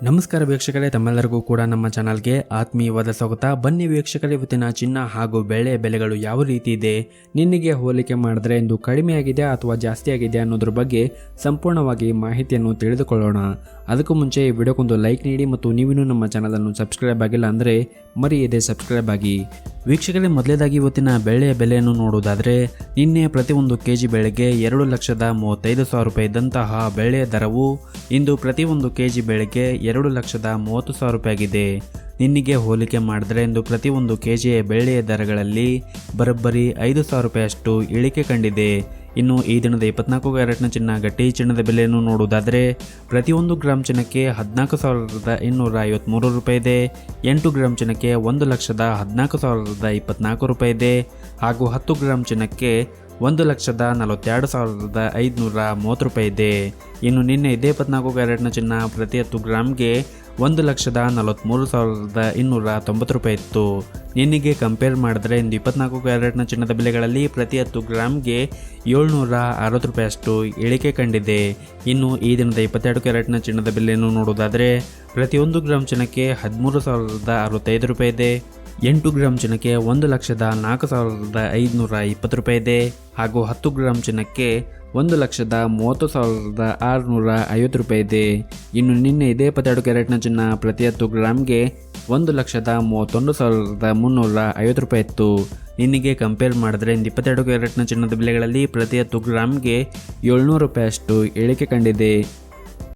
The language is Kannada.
ನಮಸ್ಕಾರ ವೀಕ್ಷಕರೇ, ತಮ್ಮೆಲ್ಲರಿಗೂ ಕೂಡ ನಮ್ಮ ಚಾನಲ್ಗೆ ಆತ್ಮೀಯವಾದ ಸ್ವಾಗತ. ಬನ್ನಿ ವೀಕ್ಷಕರೇ, ಇವತ್ತಿನ ಚಿನ್ನ ಹಾಗೂ ಬೆಳೆ ಬೆಲೆಗಳು ಯಾವ ರೀತಿ ಇದೆ, ನಿನ್ನೆಗೆ ಹೋಲಿಕೆ ಮಾಡಿದ್ರೆ ಇಂದು ಕಡಿಮೆ ಆಗಿದೆ ಅಥವಾ ಜಾಸ್ತಿ ಆಗಿದೆ ಅನ್ನೋದ್ರ ಬಗ್ಗೆ ಸಂಪೂರ್ಣವಾಗಿ ಮಾಹಿತಿಯನ್ನು ತಿಳಿದುಕೊಳ್ಳೋಣ. ಅದಕ್ಕೂ ಮುಂಚೆ ಈ ವಿಡಿಯೋಕ್ಕೊಂದು ಲೈಕ್ ನೀಡಿ ಮತ್ತು ನೀವಿನ್ನೂ ನಮ್ಮ ಚಾನಲನ್ನು ಸಬ್ಸ್ಕ್ರೈಬ್ ಆಗಿಲ್ಲ ಅಂದರೆ ಮರೆಯದೆ ಸಬ್ಸ್ಕ್ರೈಬ್ ಆಗಿ. ವೀಕ್ಷಕರೇ, ಮೊದಲೇದಾಗಿ ಇವತ್ತಿನ ಬೆಳೆಯ ಬೆಲೆಯನ್ನು ನೋಡುವುದಾದರೆ ನಿನ್ನೆ ಪ್ರತಿಯೊಂದು ಕೆಜಿ ಬೆಳೆಗೆ 2,35,000 ರೂಪಾಯಿ ಇದ್ದಂತಹ ಬೆಳೆಯ ದರವು ಇಂದು ಪ್ರತಿಯೊಂದು ಕೆಜಿ ಬೆಳೆಗೆ 2,30,000 ರೂಪಾಯಿ ಆಗಿದೆ. ನಿನ್ನೆಗೆ ಹೋಲಿಕೆ ಮಾಡಿದ್ರೆ ಇಂದು ಪ್ರತಿಯೊಂದು ಕೆಜಿಯ ಬೆಳೆಯ ದರಗಳಲ್ಲಿ ಬರೋಬ್ಬರಿ 5,000 ರೂಪಾಯಿಯಷ್ಟು ಇಳಿಕೆ ಕಂಡಿದೆ. ಇನ್ನು ಈ ದಿನದ 24 ಕ್ಯಾರೆಟ್ನ ಚಿನ್ನ ಗಟ್ಟಿ ಚಿನ್ನದ ಬೆಲೆಯನ್ನು ನೋಡುವುದಾದರೆ ಪ್ರತಿಯೊಂದು ಗ್ರಾಮ್ ಚಿನ್ನಕ್ಕೆ 14,253 ರೂಪಾಯಿ ಇದೆ. 8 ಗ್ರಾಮ್ ಚಿನ್ನಕ್ಕೆ 1,14,024 ರೂಪಾಯಿ ಇದೆ. ಹಾಗೂ 10 ಗ್ರಾಮ್ ಚಿನ್ನಕ್ಕೆ 1,42,530 ರೂಪಾಯಿ ಇದೆ. ಇನ್ನು ನಿನ್ನೆ ಇದೇ 24 ಕ್ಯಾರೆಟ್ನ ಚಿನ್ನ ಪ್ರತಿ 10 ಗ್ರಾಮ್ಗೆ 1,43,290 ರೂಪಾಯಿ ಇತ್ತು. ನಿನ್ನೆಗೆ ಕಂಪೇರ್ ಮಾಡಿದ್ರೆ ಇಂದು 24 ಕ್ಯಾರೆಟ್ನ ಚಿನ್ನದ ಬೆಲೆಗಳಲ್ಲಿ ಪ್ರತಿ 10 ಗ್ರಾಮ್ಗೆ 760 ರೂಪಾಯಿಯಷ್ಟು ಇಳಿಕೆ ಕಂಡಿದೆ. ಇನ್ನು ಈ ದಿನದ 22 ಕ್ಯಾರೆಟ್ನ ಚಿನ್ನದ ಬೆಲೆಯನ್ನು ನೋಡುವುದಾದರೆ ಪ್ರತಿಯೊಂದು ಗ್ರಾಮ್ ಚಿನ್ನಕ್ಕೆ 13,065 ರೂಪಾಯಿ ಇದೆ. 8 ಗ್ರಾಮ್ ಚಿನ್ನಕ್ಕೆ 1,04,520 ರೂಪಾಯಿ ಇದೆ. ಹಾಗೂ 10 ಗ್ರಾಮ್ ಚಿನ್ನಕ್ಕೆ 1,30,650 ರೂಪಾಯಿ ಇದೆ. ಇನ್ನು ನಿನ್ನೆ ಇದೇ 22 ಕ್ಯಾರೆಟ್ನ ಚಿನ್ನ ಪ್ರತಿ 10 ಗ್ರಾಮ್ಗೆ 1,31,350 ರೂಪಾಯಿ ಇತ್ತು. ನಿನ್ನೆಗೆ ಕಂಪೇರ್ ಮಾಡಿದ್ರೆ ಇಂದು 22 ಕ್ಯಾರೆಟ್ನ ಚಿನ್ನದ ಬೆಲೆಗಳಲ್ಲಿ ಪ್ರತಿ 10 ಗ್ರಾಮ್ಗೆ 700 ರೂಪಾಯಿಯಷ್ಟು ಇಳಿಕೆ ಕಂಡಿದೆ.